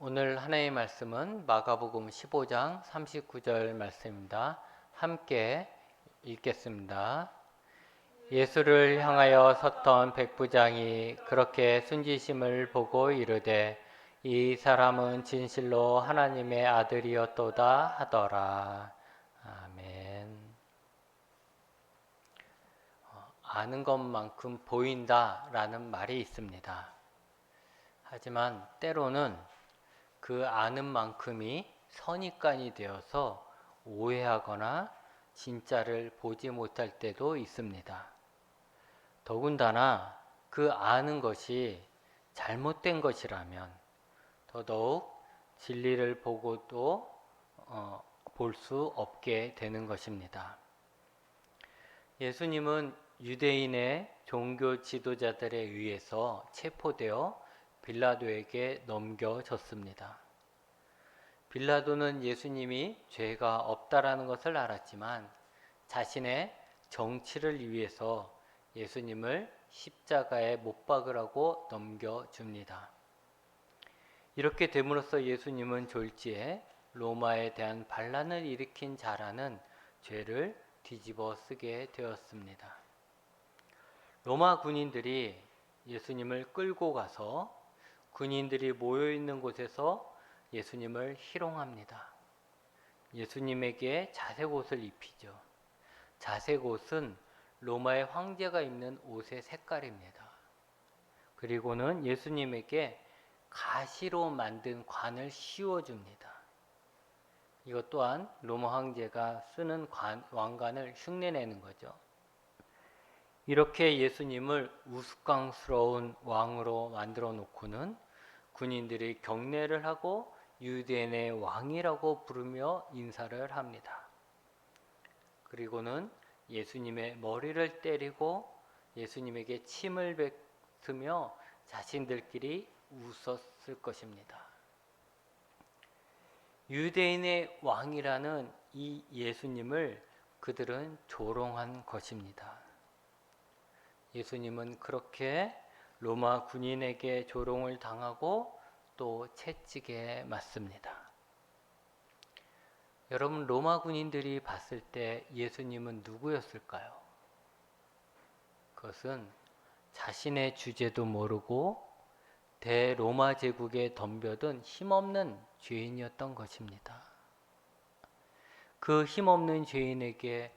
오늘 하나의 말씀은 마가복음 15장 39절 말씀입니다. 함께 읽겠습니다. 예수를 향하여 섰던 백부장이 그렇게 순지심을 보고 이르되 이 사람은 진실로 하나님의 아들이었도다 하더라. 아멘. 아는 것만큼 보인다라는 말이 있습니다. 하지만 때로는 그 아는 만큼이 선입관이 되어서 오해하거나 진짜를 보지 못할 때도 있습니다. 더군다나 그 아는 것이 잘못된 것이라면 더더욱 진리를 보고도 볼 수 없게 되는 것입니다. 예수님은 유대인의 종교 지도자들에 의해서 체포되어 빌라도에게 넘겨졌습니다. 빌라도는 예수님이 죄가 없다라는 것을 알았지만 자신의 정치를 위해서 예수님을 십자가에 못 박으라고 넘겨줍니다. 이렇게 됨으로써 예수님은 졸지에 로마에 대한 반란을 일으킨 자라는 죄를 뒤집어 쓰게 되었습니다. 로마 군인들이 예수님을 끌고 가서 군인들이 모여 있는 곳에서 예수님을 희롱합니다. 예수님에게 자색옷을 입히죠. 자색옷은 로마의 황제가 입는 옷의 색깔입니다. 그리고는 예수님에게 가시로 만든 관을 씌워줍니다. 이것 또한 로마 황제가 쓰는 왕관을 흉내내는 거죠. 이렇게 예수님을 우스꽝스러운 왕으로 만들어 놓고는 군인들이 경례를 하고 유대인의 왕이라고 부르며 인사를 합니다. 그리고는 예수님의 머리를 때리고 예수님에게 침을 뱉으며 자신들끼리 웃었을 것입니다. 유대인의 왕이라는 이 예수님을 그들은 조롱한 것입니다. 예수님은 그렇게 로마 군인에게 조롱을 당하고 또 채찍에 맞습니다. 여러분, 로마 군인들이 봤을 때 예수님은 누구였을까요? 그것은 자신의 주제도 모르고 대로마 제국에 덤벼든 힘없는 죄인이었던 것입니다. 그 힘없는 죄인에게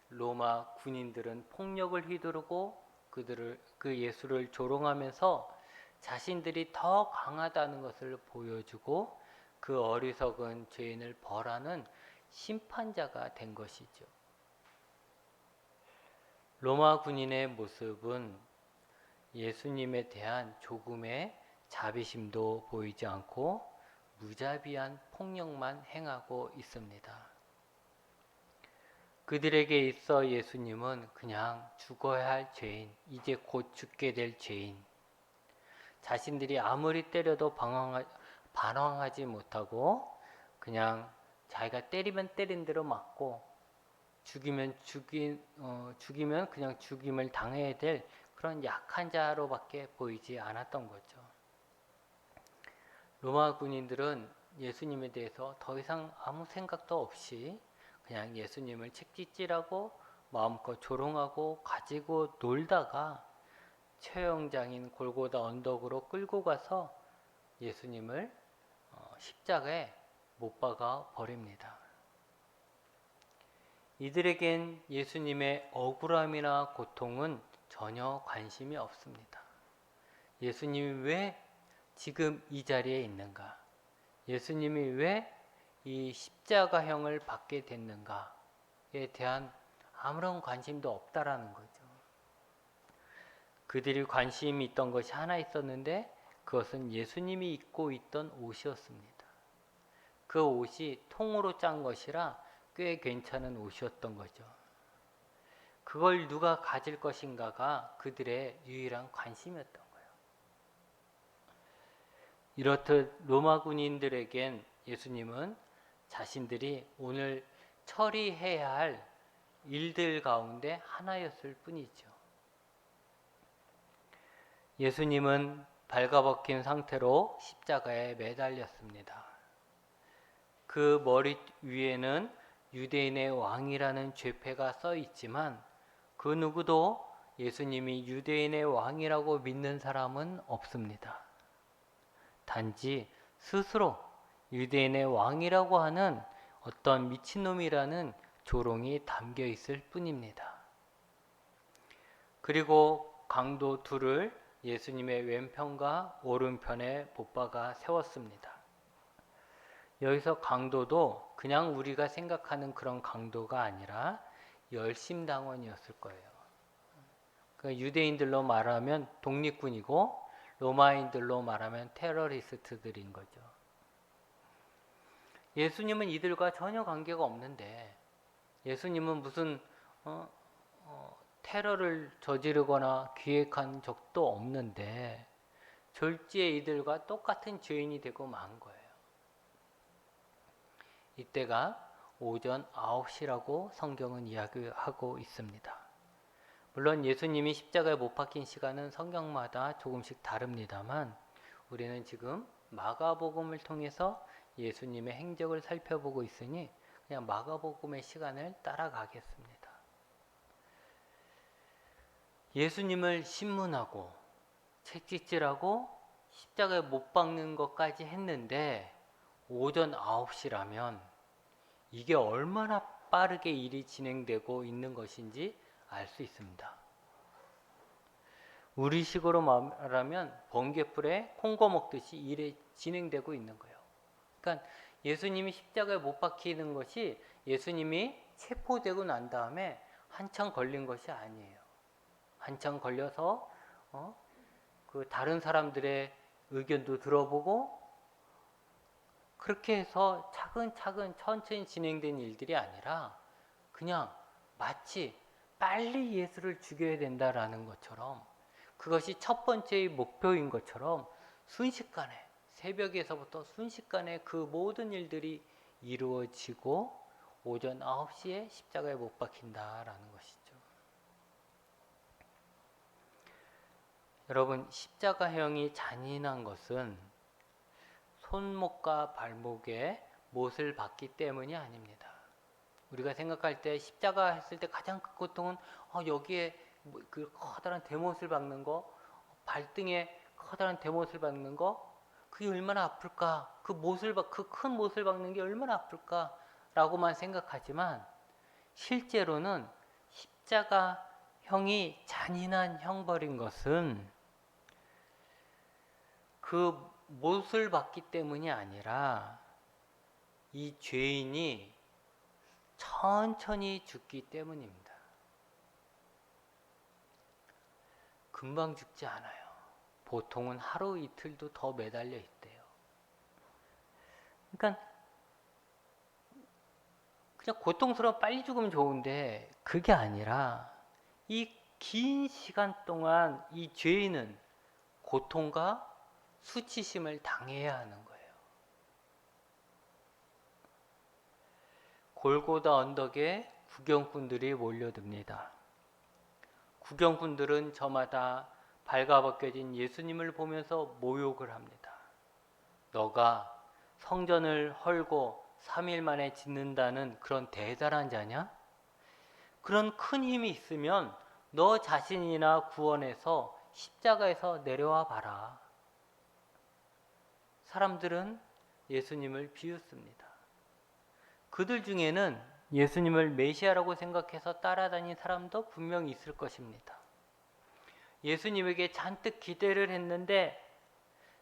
로마 군인들은 폭력을 휘두르고 그 예수를 조롱하면서 자신들이 더 강하다는 것을 보여주고 그 어리석은 죄인을 벌하는 심판자가 된 것이죠. 로마 군인의 모습은 예수님에 대한 조금의 자비심도 보이지 않고 무자비한 폭력만 행하고 있습니다. 그들에게 있어 예수님은 그냥 죽어야 할 죄인, 이제 곧 죽게 될 죄인, 자신들이 아무리 때려도 반항하지 못하고 그냥 자기가 때리면 때린 대로 맞고 죽이면 그냥 죽임을 당해야 될 그런 약한 자로밖에 보이지 않았던 거죠. 로마 군인들은 예수님에 대해서 더 이상 아무 생각도 없이 그냥 예수님을 책짓질하고 마음껏 조롱하고 가지고 놀다가 처형장인 골고다 언덕으로 끌고 가서 예수님을 십자가에 못 박아 버립니다. 이들에겐 예수님의 억울함이나 고통은 전혀 관심이 없습니다. 예수님이 왜 지금 이 자리에 있는가? 예수님이 왜 이 십자가형을 받게 됐는가에 대한 아무런 관심도 없다라는 거죠. 그들이 관심이 있던 것이 하나 있었는데 그것은 예수님이 입고 있던 옷이었습니다. 그 옷이 통으로 짠 것이라 꽤 괜찮은 옷이었던 거죠. 그걸 누가 가질 것인가가 그들의 유일한 관심이었던 거예요. 이렇듯 로마 군인들에겐 예수님은 자신들이 오늘 처리해야 할 일들 가운데 하나였을 뿐이죠. 예수님은 발가벗긴 상태로 십자가에 매달렸습니다. 그 머리 위에는 유대인의 왕이라는 죄패가 써 있지만 그 누구도 예수님이 유대인의 왕이라고 믿는 사람은 없습니다. 단지 스스로 유대인의 왕이라고 하는 어떤 미친놈이라는 조롱이 담겨 있을 뿐입니다. 그리고 강도 둘을 예수님의 왼편과 오른편에 못박아 세웠습니다. 여기서 강도도 그냥 우리가 생각하는 그런 강도가 아니라 열심당원이었을 거예요. 그러니까 유대인들로 말하면 독립군이고 로마인들로 말하면 테러리스트들인 거죠. 예수님은 이들과 전혀 관계가 없는데 예수님은 무슨 테러를 저지르거나 기획한 적도 없는데 졸지에 이들과 똑같은 죄인이 되고 만 거예요. 이때가 오전 9시라고 성경은 이야기하고 있습니다. 물론 예수님이 십자가에 못 박힌 시간은 성경마다 조금씩 다릅니다만 우리는 지금 마가복음을 통해서 예수님의 행적을 살펴보고 있으니 그냥 마가복음의 시간을 따라가겠습니다. 예수님을 신문하고 채찍질하고 십자가에 못 박는 것까지 했는데 오전 9시라면 이게 얼마나 빠르게 일이 진행되고 있는 것인지 알 수 있습니다. 우리식으로 말하면 번개불에 콩고 먹듯이 일이 진행되고 있는 거예요. 그러니까 예수님이 십자가에 못 박히는 것이 예수님이 체포되고 난 다음에 한참 걸린 것이 아니에요. 한참 걸려서 그 다른 사람들의 의견도 들어보고 그렇게 해서 차근차근 천천히 진행된 일들이 아니라 그냥 마치 빨리 예수를 죽여야 된다라는 것처럼 그것이 첫 번째의 목표인 것처럼 순식간에 새벽에서부터 순식간에 그 모든 일들이 이루어지고 오전 9시에 십자가에 못 박힌다라는 것이죠. 여러분, 십자가형이 잔인한 것은 손목과 발목에 못을 박기 때문이 아닙니다. 우리가 생각할 때 십자가 했을 때 가장 큰 고통은 여기에 그 커다란 대못을 박는 거, 발등에 커다란 대못을 박는 거, 그게 얼마나 아플까? 그 큰 못을 박는 게 얼마나 아플까라고만 생각하지만 실제로는 십자가형이 잔인한 형벌인 것은 그 못을 박기 때문이 아니라 이 죄인이 천천히 죽기 때문입니다. 금방 죽지 않아요. 보통은 하루 이틀도 더 매달려 있대요. 그러니까 그냥 고통스러워 빨리 죽으면 좋은데 그게 아니라 이 긴 시간 동안 이 죄인은 고통과 수치심을 당해야 하는 거예요. 골고다 언덕에 구경꾼들이 몰려듭니다. 구경꾼들은 저마다 발가벗겨진 예수님을 보면서 모욕을 합니다. 너가 성전을 헐고 3일 만에 짓는다는 그런 대단한 자냐? 그런 큰 힘이 있으면 너 자신이나 구원해서 십자가에서 내려와 봐라. 사람들은 예수님을 비웃습니다. 그들 중에는 예수님을 메시아라고 생각해서 따라다닌 사람도 분명히 있을 것입니다. 예수님에게 잔뜩 기대를 했는데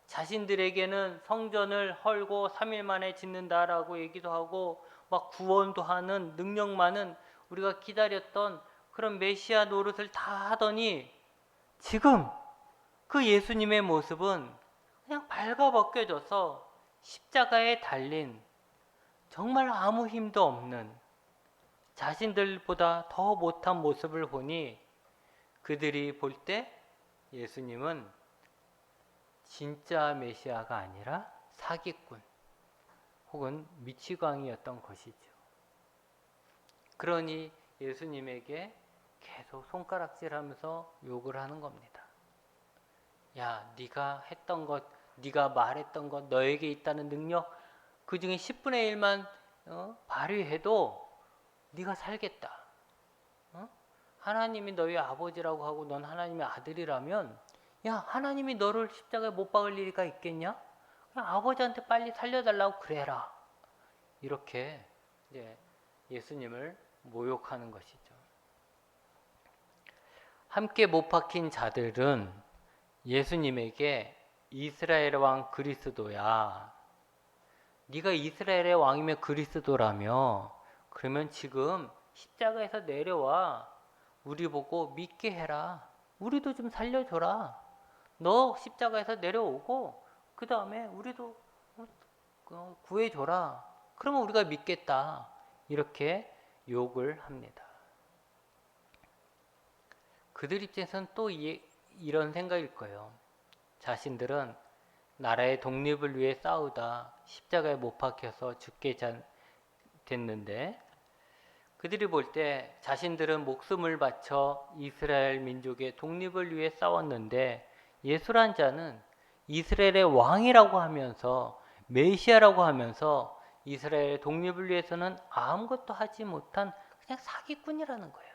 자신들에게는 성전을 헐고 3일 만에 짓는다라고 얘기도 하고 막 구원도 하는 능력 많은 우리가 기다렸던 그런 메시아 노릇을 다 하더니 지금 그 예수님의 모습은 그냥 발가벗겨져서 십자가에 달린 정말 아무 힘도 없는 자신들보다 더 못한 모습을 보니 그들이 볼 때 예수님은 진짜 메시아가 아니라 사기꾼 혹은 미치광이였던 것이죠. 그러니 예수님에게 계속 손가락질하면서 욕을 하는 겁니다. 야, 네가 했던 것, 네가 말했던 것, 너에게 있다는 능력 그 중에 10분의 1만 발휘해도 네가 살겠다. 어? 하나님이 너희 아버지라고 하고 넌 하나님의 아들이라면 야, 하나님이 너를 십자가에 못 박을 일이가 있겠냐? 그냥 아버지한테 빨리 살려달라고 그래라. 이렇게 이제 예수님을 모욕하는 것이죠. 함께 못 박힌 자들은 예수님에게 이스라엘의 왕 그리스도야. 네가 이스라엘의 왕이면 그리스도라며 그러면 지금 십자가에서 내려와 우리 보고 믿게 해라. 우리도 좀 살려줘라. 너 십자가에서 내려오고 그 다음에 우리도 구해줘라. 그러면 우리가 믿겠다. 이렇게 욕을 합니다. 그들 입장에서는 또 이런 생각일 거예요. 자신들은 나라의 독립을 위해 싸우다 십자가에 못 박혀서 죽게 됐는데 그들이 볼 때 자신들은 목숨을 바쳐 이스라엘 민족의 독립을 위해 싸웠는데 예수란 자는 이스라엘의 왕이라고 하면서 메시아라고 하면서 이스라엘의 독립을 위해서는 아무것도 하지 못한 그냥 사기꾼이라는 거예요.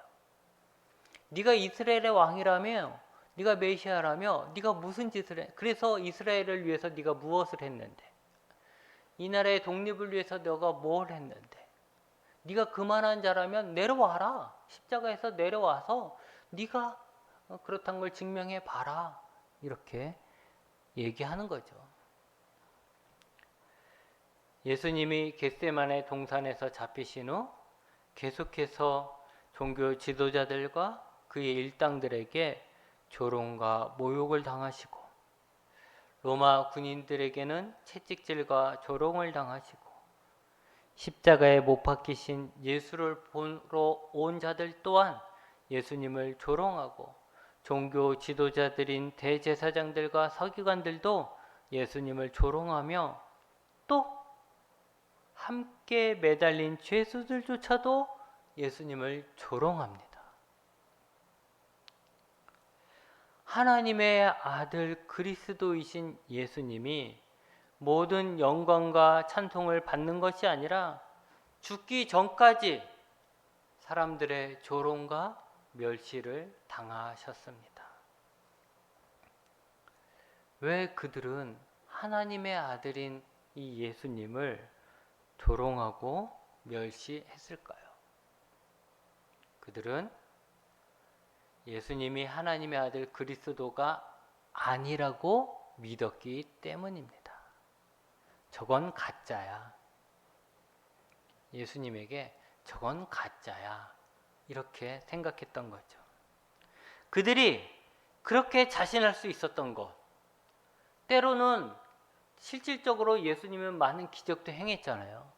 네가 이스라엘의 왕이라며 네가 메시아라며 네가 무슨 짓을 해? 그래서 이스라엘을 위해서 네가 무엇을 했는데? 이 나라의 독립을 위해서 너가 뭘 했는데? 네가 그만한 자라면 내려와라. 십자가에서 내려와서 네가 그렇다는 걸 증명해 봐라. 이렇게 얘기하는 거죠. 예수님이 겟세마네 동산에서 잡히신 후 계속해서 종교 지도자들과 그의 일당들에게 조롱과 모욕을 당하시고 로마 군인들에게는 채찍질과 조롱을 당하시고 십자가에 못 박히신 예수를 보러 온 자들 또한 예수님을 조롱하고 종교 지도자들인 대제사장들과 서기관들도 예수님을 조롱하며 또 함께 매달린 죄수들조차도 예수님을 조롱합니다. 하나님의 아들 그리스도이신 예수님이 모든 영광과 찬송을 받는 것이 아니라 죽기 전까지 사람들의 조롱과 멸시를 당하셨습니다. 왜 그들은 하나님의 아들인 이 예수님을 조롱하고 멸시했을까요? 그들은 예수님이 하나님의 아들 그리스도가 아니라고 믿었기 때문입니다. 저건 가짜야. 예수님에게 저건 가짜야. 이렇게 생각했던 거죠. 그들이 그렇게 자신할 수 있었던 것. 때로는 실질적으로 예수님은 많은 기적도 행했잖아요.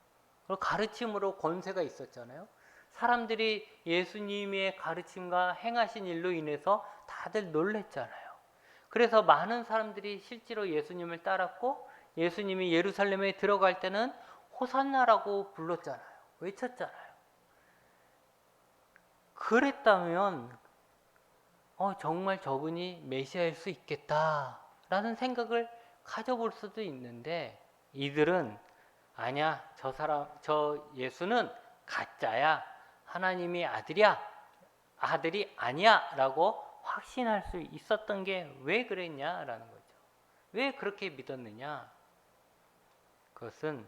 그리고 가르침으로 권세가 있었잖아요. 사람들이 예수님의 가르침과 행하신 일로 인해서 다들 놀랬잖아요. 그래서 많은 사람들이 실제로 예수님을 따랐고 예수님이 예루살렘에 들어갈 때는 호산나라고 불렀잖아요. 외쳤잖아요. 그랬다면 정말 저분이 메시아일 수 있겠다라는 생각을 가져볼 수도 있는데 이들은 아니야, 저 예수는 가짜야, 하나님이 아들이 아니야 라고 확신할 수 있었던 게 왜 그랬냐라는 거죠. 왜 그렇게 믿었느냐? 그것은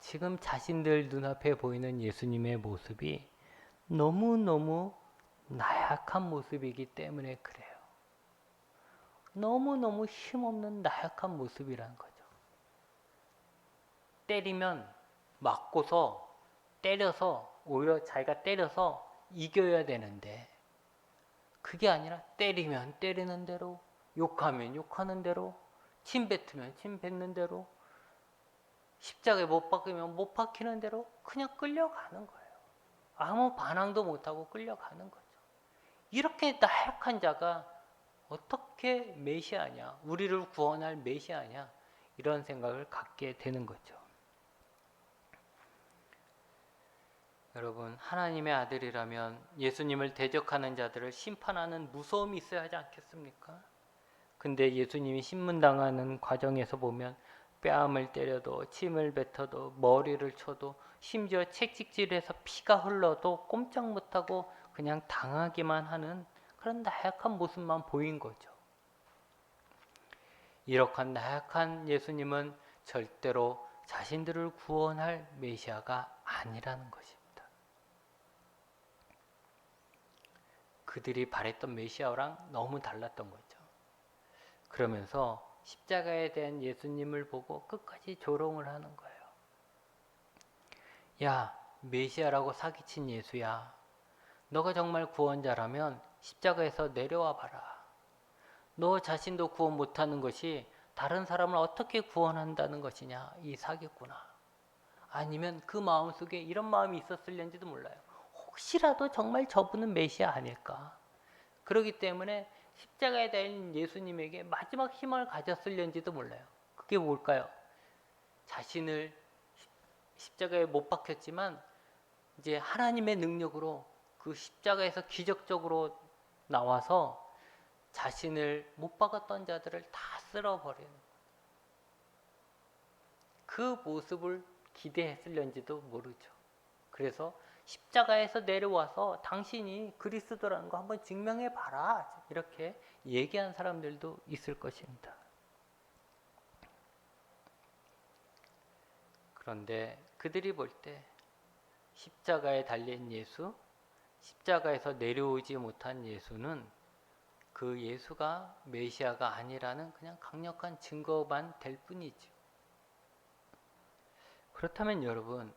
지금 자신들 눈앞에 보이는 예수님의 모습이 너무너무 나약한 모습이기 때문에 그래요. 너무너무 힘없는 나약한 모습이라는 거죠. 때리면 맞고서 때려서 오히려 자기가 때려서 이겨야 되는데 그게 아니라 때리면 때리는 대로 욕하면 욕하는 대로 침 뱉으면 침 뱉는 대로 십자가에 못 박히면 못 박히는 대로 그냥 끌려가는 거예요. 아무 반항도 못하고 끌려가는 거죠. 이렇게 나약한 자가 어떻게 메시아냐, 우리를 구원할 메시아냐 이런 생각을 갖게 되는 거죠. 여러분, 하나님의 아들이라면 예수님을 대적하는 자들을 심판하는 무서움이 있어야 하지 않겠습니까? 근데 예수님이 신문당하는 과정에서 보면 뺨을 때려도 침을 뱉어도 머리를 쳐도 심지어 채찍질해서 피가 흘러도 꼼짝 못하고 그냥 당하기만 하는 그런 나약한 모습만 보인 거죠. 이렇게 나약한 예수님은 절대로 자신들을 구원할 메시아가 아니라는 것입니다. 그들이 바랬던 메시아랑 너무 달랐던 거죠. 그러면서 십자가에 대한 예수님을 보고 끝까지 조롱을 하는 거예요. 야, 메시아라고 사기친 예수야. 너가 정말 구원자라면 십자가에서 내려와 봐라. 너 자신도 구원 못하는 것이 다른 사람을 어떻게 구원한다는 것이냐, 이 사기꾼아. 아니면 그 마음속에 이런 마음이 있었을는지도 몰라요. 혹시라도 정말 저분은 메시아 아닐까. 그렇기 때문에 십자가에 달린 예수님에게 마지막 희망을 가졌을는지도 몰라요. 그게 뭘까요? 자신을 십자가에 못 박혔지만 이제 하나님의 능력으로 그 십자가에서 기적적으로 나와서 자신을 못 박았던 자들을 다 쓸어버리는 그 모습을 기대했을는지도 모르죠. 그래서 십자가에서 내려와서 당신이 그리스도라는 거 한번 증명해 봐라, 이렇게 얘기한 사람들도 있을 것입니다. 그런데 그들이 볼 때 십자가에 달린 예수, 십자가에서 내려오지 못한 예수는 그 예수가 메시아가 아니라는 그냥 강력한 증거만 될 뿐이죠. 그렇다면 여러분,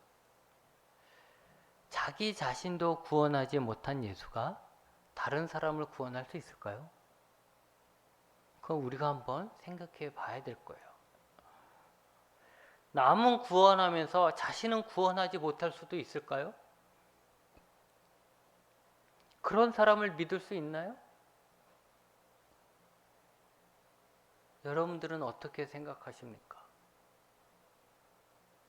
자기 자신도 구원하지 못한 예수가 다른 사람을 구원할 수 있을까요? 그건 우리가 한번 생각해 봐야 될 거예요. 남은 구원하면서 자신은 구원하지 못할 수도 있을까요? 그런 사람을 믿을 수 있나요? 여러분들은 어떻게 생각하십니까?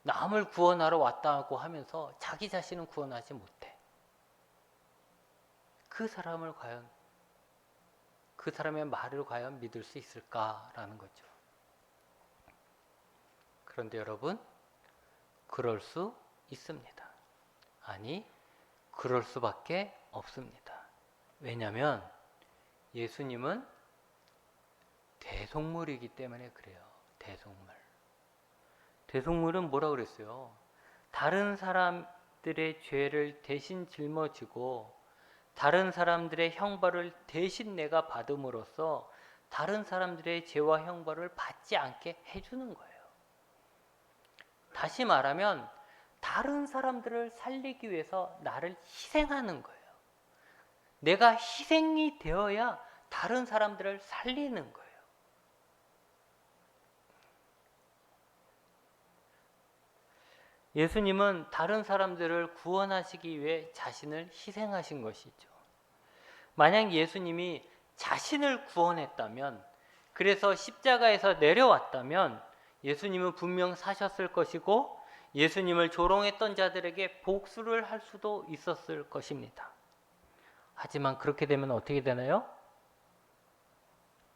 남을 구원하러 왔다고 하면서 자기 자신은 구원하지 못해. 그 사람을 과연, 그 사람의 말을 과연 믿을 수 있을까라는 거죠. 그런데 여러분, 그럴 수 있습니다. 아니, 그럴 수밖에 없습니다. 왜냐하면 예수님은 대속물이기 때문에 그래요. 대속물. 대속물은 뭐라 그랬어요? 다른 사람들의 죄를 대신 짊어지고 다른 사람들의 형벌을 대신 내가 받음으로써 다른 사람들의 죄와 형벌을 받지 않게 해주는 거예요. 다시 말하면 다른 사람들을 살리기 위해서 나를 희생하는 거예요. 내가 희생이 되어야 다른 사람들을 살리는 거예요. 예수님은 다른 사람들을 구원하시기 위해 자신을 희생하신 것이죠. 만약 예수님이 자신을 구원했다면, 그래서 십자가에서 내려왔다면 예수님은 분명 사셨을 것이고 예수님을 조롱했던 자들에게 복수를 할 수도 있었을 것입니다. 하지만 그렇게 되면 어떻게 되나요?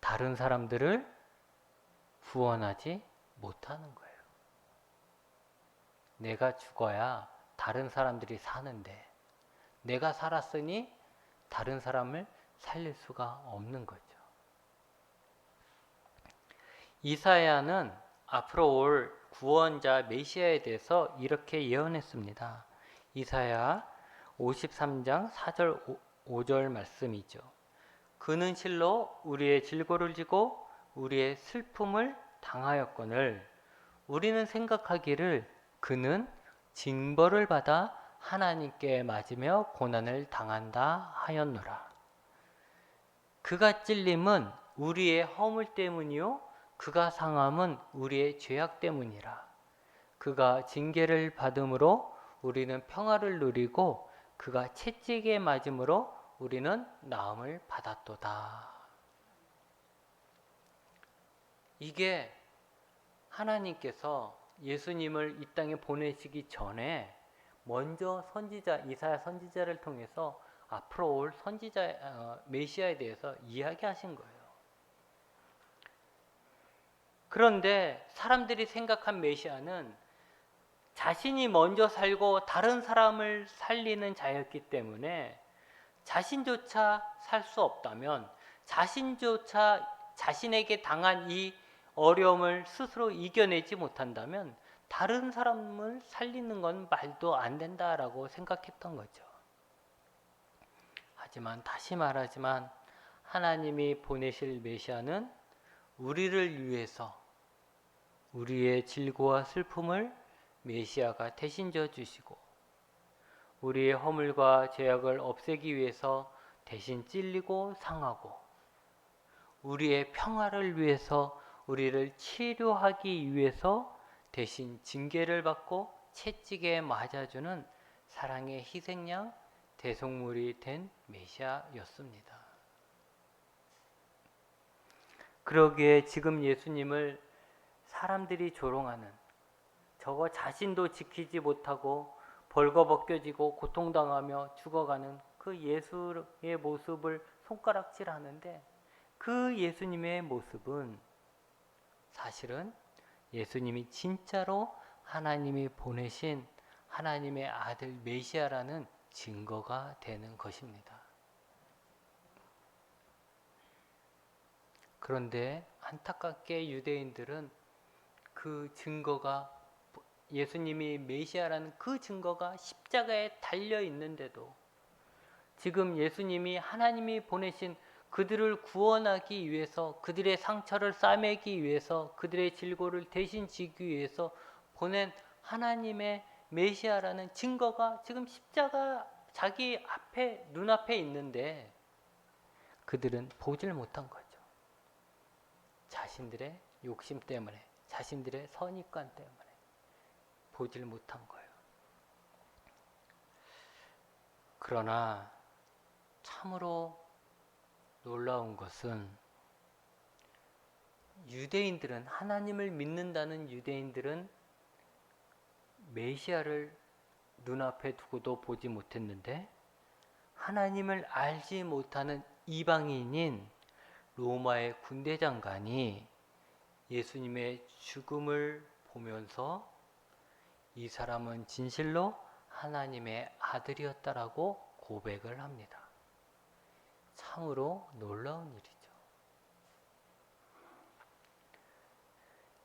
다른 사람들을 구원하지 못하는 거예요. 내가 죽어야 다른 사람들이 사는데 내가 살았으니 다른 사람을 살릴 수가 없는 거죠. 이사야는 앞으로 올 구원자 메시아에 대해서 이렇게 예언했습니다. 이사야 53장 4절 5절 말씀이죠. 그는 실로 우리의 질고를 지고 우리의 슬픔을 당하였거늘 우리는 생각하기를 그는 징벌을 받아 하나님께 맞으며 고난을 당한다 하였노라. 그가 찔림은 우리의 허물 때문이요 그가 상함은 우리의 죄악 때문이라. 그가 징계를 받음으로 우리는 평화를 누리고 그가 채찍에 맞음으로 우리는 나음을 받았도다. 이게 하나님께서 예수님을 이 땅에 보내시기 전에 먼저 선지자 이사야 선지자를 통해서 앞으로 올 선지자 메시아에 대해서 이야기하신 거예요. 그런데 사람들이 생각한 메시아는 자신이 먼저 살고 다른 사람을 살리는 자였기 때문에 자신조차 살 수 없다면, 자신조차 자신에게 당한 이 어려움을 스스로 이겨내지 못한다면 다른 사람을 살리는 건 말도 안 된다라고 생각했던 거죠. 하지만 다시 말하지만 하나님이 보내실 메시아는 우리를 위해서 우리의 질고와 슬픔을 메시아가 대신 져 주시고, 우리의 허물과 죄악을 없애기 위해서 대신 찔리고 상하고, 우리의 평화를 위해서 우리를 치료하기 위해서 대신 징계를 받고 채찍에 맞아주는 사랑의 희생양 대속물이 된 메시아였습니다. 그러기에 지금 예수님을 사람들이 조롱하는, 저거 자신도 지키지 못하고 벌거벗겨지고 고통당하며 죽어가는 그 예수의 모습을 손가락질하는데, 그 예수님의 모습은 사실은 예수님이 진짜로 하나님이 보내신 하나님의 아들 메시아라는 증거가 되는 것입니다. 그런데 안타깝게 유대인들은 그 증거가, 예수님이 메시아라는 그 증거가 십자가에 달려 있는데도, 지금 예수님이 하나님이 보내신 그들을 구원하기 위해서, 그들의 상처를 싸매기 위해서, 그들의 질고를 대신 지기 위해서 보낸 하나님의 메시아라는 증거가 지금 십자가 자기 앞에, 눈앞에 있는데 그들은 보질 못한 거죠. 자신들의 욕심 때문에, 자신들의 선입관 때문에 보질 못한 거예요. 그러나 참으로 놀라운 것은, 유대인들은, 하나님을 믿는다는 유대인들은 메시아를 눈앞에 두고도 보지 못했는데, 하나님을 알지 못하는 이방인인 로마의 군대 장관이 예수님의 죽음을 보면서 이 사람은 진실로 하나님의 아들이었다라고 고백을 합니다. 참으로 놀라운 일이죠.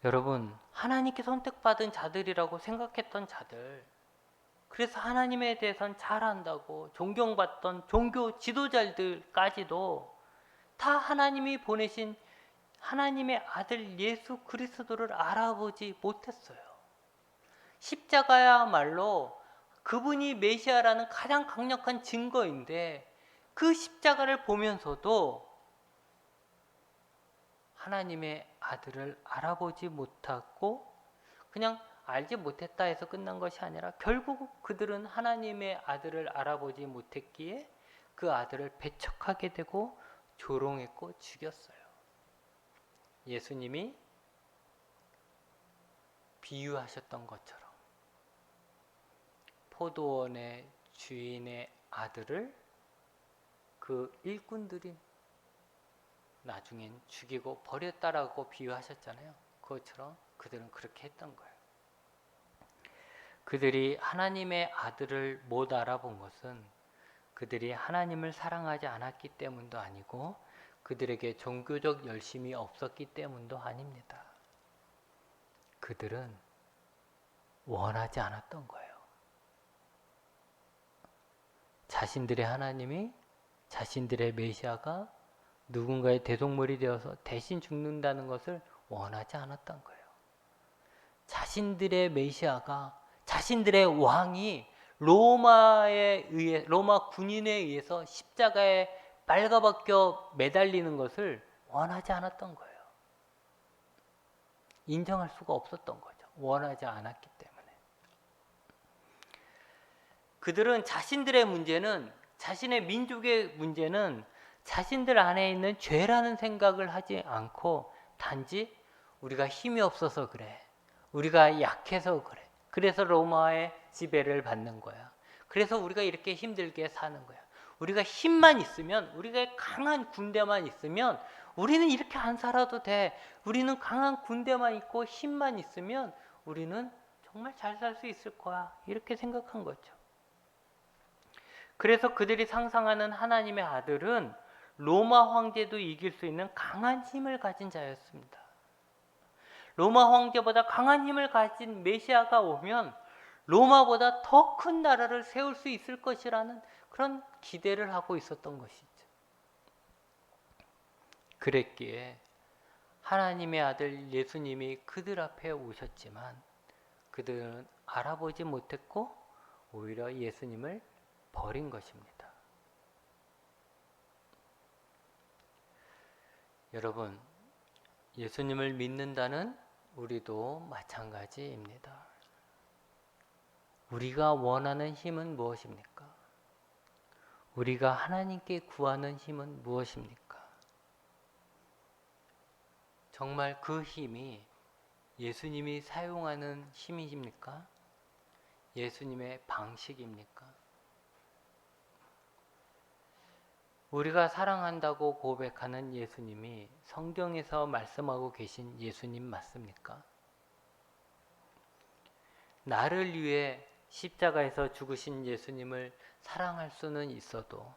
여러분, 하나님께 선택받은 자들이라고 생각했던 자들, 그래서 하나님에 대해서는 잘 안다고 존경받던 종교 지도자들까지도 다 하나님이 보내신 하나님의 아들 예수 그리스도를 알아보지 못했어요. 십자가야말로 그분이 메시아라는 가장 강력한 증거인데, 그 십자가를 보면서도 하나님의 아들을 알아보지 못하고 그냥 알지 못했다 해서 끝난 것이 아니라, 결국 그들은 하나님의 아들을 알아보지 못했기에 그 아들을 배척하게 되고 조롱했고 죽였어요. 예수님이 비유하셨던 것처럼 포도원의 주인의 아들을 그 일꾼들이 나중엔 죽이고 버렸다라고 비유하셨잖아요. 그것처럼 그들은 그렇게 했던 거예요. 그들이 하나님의 아들을 못 알아본 것은 그들이 하나님을 사랑하지 않았기 때문도 아니고, 그들에게 종교적 열심이 없었기 때문도 아닙니다. 그들은 원하지 않았던 거예요. 자신들의 하나님이, 자신들의 메시아가 누군가의 대속물이 되어서 대신 죽는다는 것을 원하지 않았던 거예요. 자신들의 메시아가, 자신들의 왕이 로마 군인에 의해서 십자가에 빨가벗겨 매달리는 것을 원하지 않았던 거예요. 인정할 수가 없었던 거죠. 원하지 않았기 때문에. 그들은 자신들의 문제는, 자신의 민족의 문제는 자신들 안에 있는 죄라는 생각을 하지 않고, 단지 우리가 힘이 없어서 그래, 우리가 약해서 그래, 그래서 로마의 지배를 받는 거야, 그래서 우리가 이렇게 힘들게 사는 거야, 우리가 힘만 있으면, 우리가 강한 군대만 있으면 우리는 이렇게 안 살아도 돼. 우리는 강한 군대만 있고 힘만 있으면 우리는 정말 잘 살 수 있을 거야. 이렇게 생각한 거죠. 그래서 그들이 상상하는 하나님의 아들은 로마 황제도 이길 수 있는 강한 힘을 가진 자였습니다. 로마 황제보다 강한 힘을 가진 메시아가 오면 로마보다 더 큰 나라를 세울 수 있을 것이라는 그런 기대를 하고 있었던 것이죠. 그랬기에 하나님의 아들 예수님이 그들 앞에 오셨지만 그들은 알아보지 못했고 오히려 예수님을 버린 것입니다. 여러분, 예수님을 믿는다는 우리도 마찬가지입니다. 우리가 원하는 힘은 무엇입니까? 우리가 하나님께 구하는 힘은 무엇입니까? 정말 그 힘이 예수님이 사용하는 힘이십니까? 예수님의 방식입니까? 우리가 사랑한다고 고백하는 예수님이 성경에서 말씀하고 계신 예수님 맞습니까? 나를 위해 십자가에서 죽으신 예수님을 사랑할 수는 있어도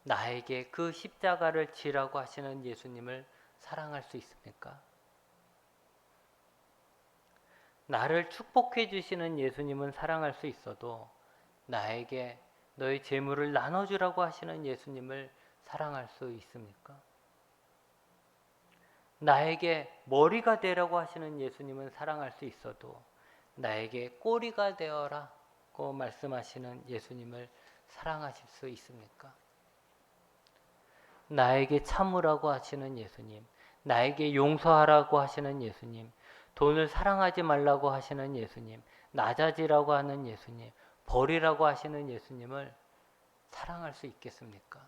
나에게 그 십자가를 지라고 하시는 예수님을 사랑할 수 있습니까? 나를 축복해 주시는 예수님은 사랑할 수 있어도 나에게 너의 재물을 나눠주라고 하시는 예수님을 사랑할 수 있습니까? 나에게 머리가 되라고 하시는 예수님은 사랑할 수 있어도 나에게 꼬리가 되어라고 말씀하시는 예수님을 사랑하실 수 있습니까? 나에게 참으라고 하시는 예수님, 나에게 용서하라고 하시는 예수님, 돈을 사랑하지 말라고 하시는 예수님, 낮아지라고 하는 예수님, 버리라고 하시는 예수님을 사랑할 수 있겠습니까?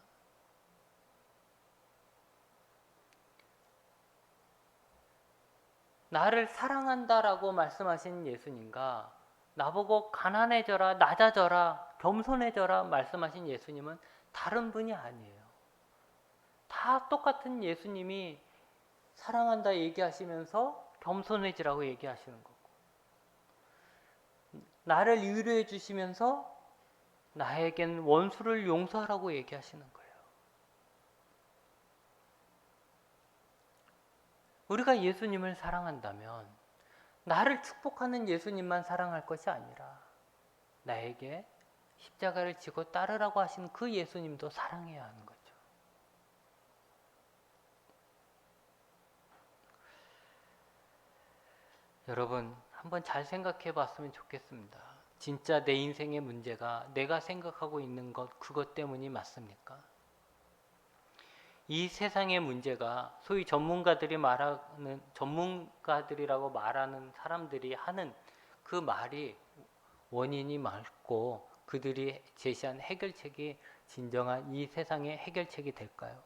나를 사랑한다라고 말씀하신 예수님과 나보고 가난해져라, 낮아져라, 겸손해져라 말씀하신 예수님은 다른 분이 아니에요. 다 똑같은 예수님이 사랑한다 얘기하시면서 겸손해지라고 얘기하시는 거고, 나를 위로해 주시면서 나에겐 원수를 용서하라고 얘기하시는 거예요. 우리가 예수님을 사랑한다면 나를 축복하는 예수님만 사랑할 것이 아니라 나에게 십자가를 지고 따르라고 하신 그 예수님도 사랑해야 하는 거죠. 여러분, 한번 잘 생각해 봤으면 좋겠습니다. 진짜 내 인생의 문제가 내가 생각하고 있는 것, 그것 때문이 맞습니까? 이 세상의 문제가 소위 전문가들이라고 말하는 사람들이 하는 그 말이 원인이 맞고 그들이 제시한 해결책이 진정한 이 세상의 해결책이 될까요?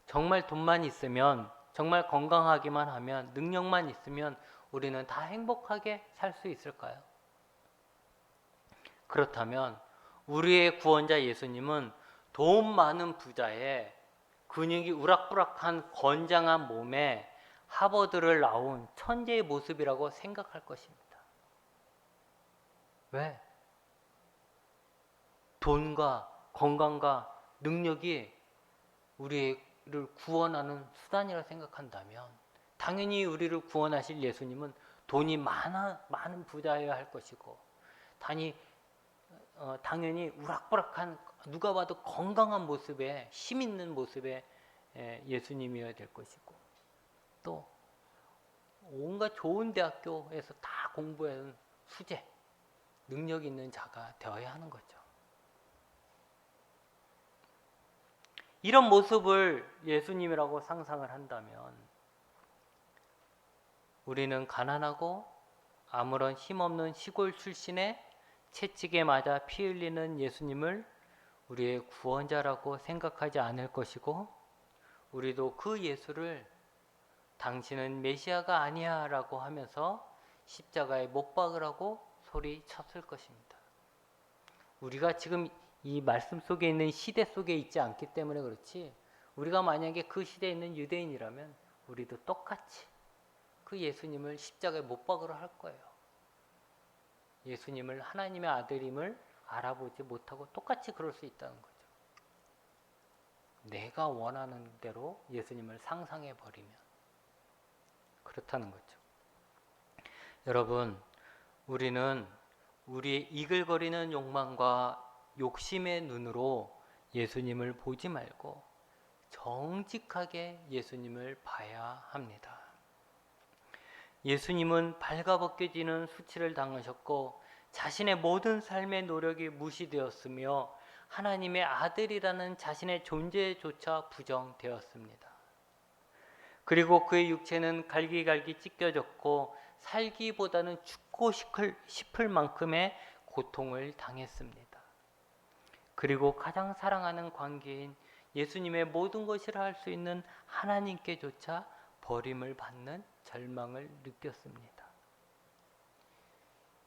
정말 돈만 있으면, 정말 건강하기만 하면, 능력만 있으면 우리는 다 행복하게 살 수 있을까요? 그렇다면 우리의 구원자 예수님은 돈 많은 부자의 근육이 우락부락한 건장한 몸에 하버드를 나온 천재의 모습이라고 생각할 것입니다. 왜? 돈과 건강과 능력이 우리를 구원하는 수단이라 생각한다면 당연히 우리를 구원하실 예수님은 돈이 많은 부자여야 할 것이고, 당연히 우락부락한, 누가 봐도 건강한 모습에, 힘 있는 모습의 예수님이어야 될 것이고, 또 온갖 좋은 대학교에서 다 공부한 수재, 능력 있는 자가 되어야 하는 거죠. 이런 모습을 예수님이라고 상상을 한다면 우리는 가난하고 아무런 힘없는 시골 출신의 채찍에 맞아 피 흘리는 예수님을 우리의 구원자라고 생각하지 않을 것이고, 우리도 그 예수를 당신은 메시아가 아니야 라고 하면서 십자가에 못 박으라고 소리쳤을 것입니다. 우리가 지금 이 말씀 속에 있는 시대 속에 있지 않기 때문에 그렇지, 우리가 만약에 그 시대에 있는 유대인이라면 우리도 똑같이 그 예수님을 십자가에 못 박으러 할 거예요. 예수님을 하나님의 아들임을 알아보지 못하고 똑같이 그럴 수 있다는 거죠. 내가 원하는 대로 예수님을 상상해 버리면 그렇다는 거죠. 여러분, 우리는 우리의 이글거리는 욕망과 욕심의 눈으로 예수님을 보지 말고 정직하게 예수님을 봐야 합니다. 예수님은 발가벗겨지는 수치를 당하셨고 자신의 모든 삶의 노력이 무시되었으며 하나님의 아들이라는 자신의 존재조차 부정되었습니다. 그리고 그의 육체는 갈기갈기 찢겨졌고 살기보다는 죽고 싶을 만큼의 고통을 당했습니다. 그리고 가장 사랑하는 관계인 예수님의 모든 것이라 할 수 있는 하나님께조차 버림을 받는 절망을 느꼈습니다.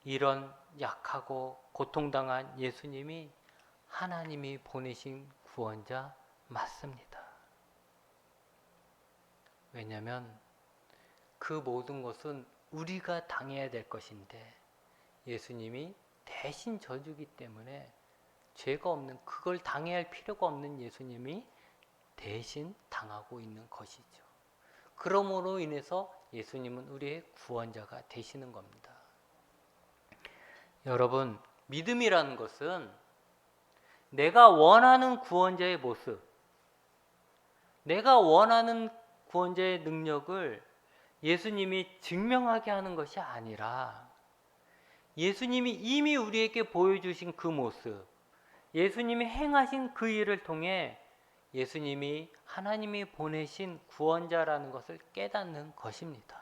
이런 약하고 고통당한 예수님이 하나님이 보내신 구원자 맞습니다. 왜냐하면 그 모든 것은 우리가 당해야 될 것인데 예수님이 대신 져주기 때문에 죄가 없는, 그걸 당해야 할 필요가 없는 예수님이 대신 당하고 있는 것이죠. 그러므로 인해서 예수님은 우리의 구원자가 되시는 겁니다. 여러분, 믿음이라는 것은 내가 원하는 구원자의 모습, 내가 원하는 구원자의 능력을 예수님이 증명하게 하는 것이 아니라 예수님이 이미 우리에게 보여주신 그 모습, 예수님이 행하신 그 일을 통해 예수님이 하나님이 보내신 구원자라는 것을 깨닫는 것입니다.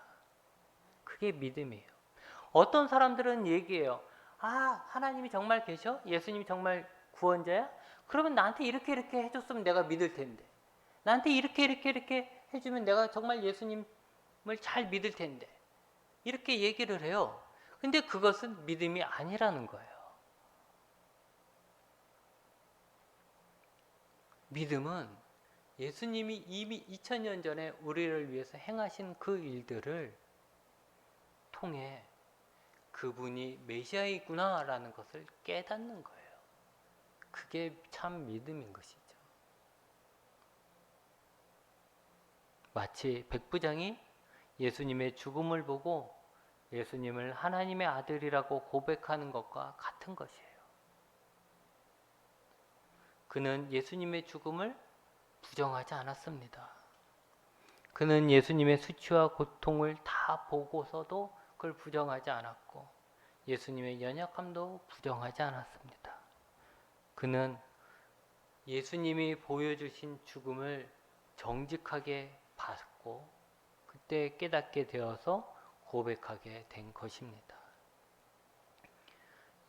그게 믿음이에요. 어떤 사람들은 얘기해요. 아, 하나님이 정말 계셔? 예수님이 정말 구원자야? 그러면 나한테 이렇게 해줬으면 내가 믿을 텐데, 나한테 이렇게 해주면 내가 정말 예수님을 잘 믿을 텐데, 이렇게 얘기를 해요. 근데 그것은 믿음이 아니라는 거예요. 믿음은 예수님이 이미 2000년 전에 우리를 위해서 행하신 그 일들을 통해 그분이 메시아이구나 라는 것을 깨닫는 거예요. 그게 참 믿음인 것이죠. 마치 백부장이 예수님의 죽음을 보고 예수님을 하나님의 아들이라고 고백하는 것과 같은 것이에요. 그는 예수님의 죽음을 부정하지 않았습니다. 그는 예수님의 수치와 고통을 다 보고서도 그걸 부정하지 않았고 예수님의 연약함도 부정하지 않았습니다. 그는 예수님이 보여주신 죽음을 정직하게 봤고 그때 깨닫게 되어서 고백하게 된 것입니다.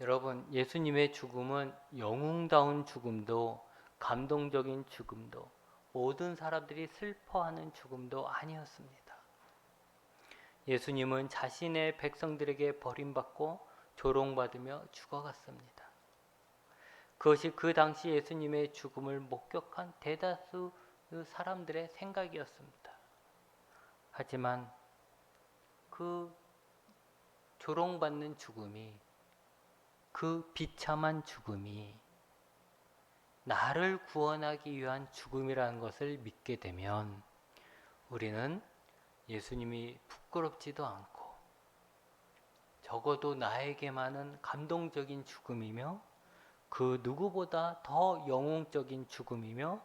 여러분, 예수님의 죽음은 영웅다운 죽음도 감동적인 죽음도 모든 사람들이 슬퍼하는 죽음도 아니었습니다. 예수님은 자신의 백성들에게 버림받고 조롱받으며 죽어갔습니다. 그것이 그 당시 예수님의 죽음을 목격한 대다수 사람들의 생각이었습니다. 하지만 그 조롱받는 죽음이, 그 비참한 죽음이 나를 구원하기 위한 죽음이라는 것을 믿게 되면 우리는 예수님이 부끄럽지도 않고 적어도 나에게만은 감동적인 죽음이며 그 누구보다 더 영웅적인 죽음이며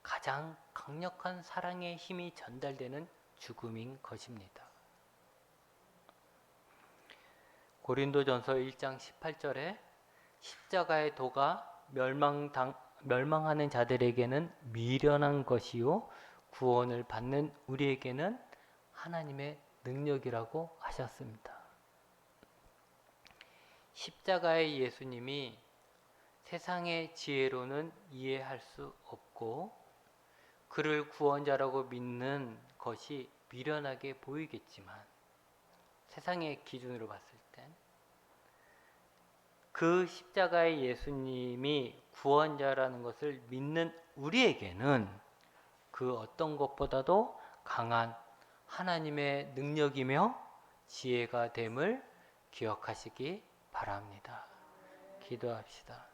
가장 강력한 사랑의 힘이 전달되는 죽음인 것입니다. 고린도전서 1장 18절에 십자가의 도가 멸망하는 자들에게는 미련한 것이요 구원을 받는 우리에게는 하나님의 능력이라고 하셨습니다. 십자가의 예수님이 세상의 지혜로는 이해할 수 없고 그를 구원자라고 믿는 것이 미련하게 보이겠지만 세상의 기준으로 봤을 땐 그 십자가의 예수님이 구원자라는 것을 믿는 우리에게는 그 어떤 것보다도 강한 하나님의 능력이며 지혜가 됨을 기억하시기 바랍니다. 기도합시다.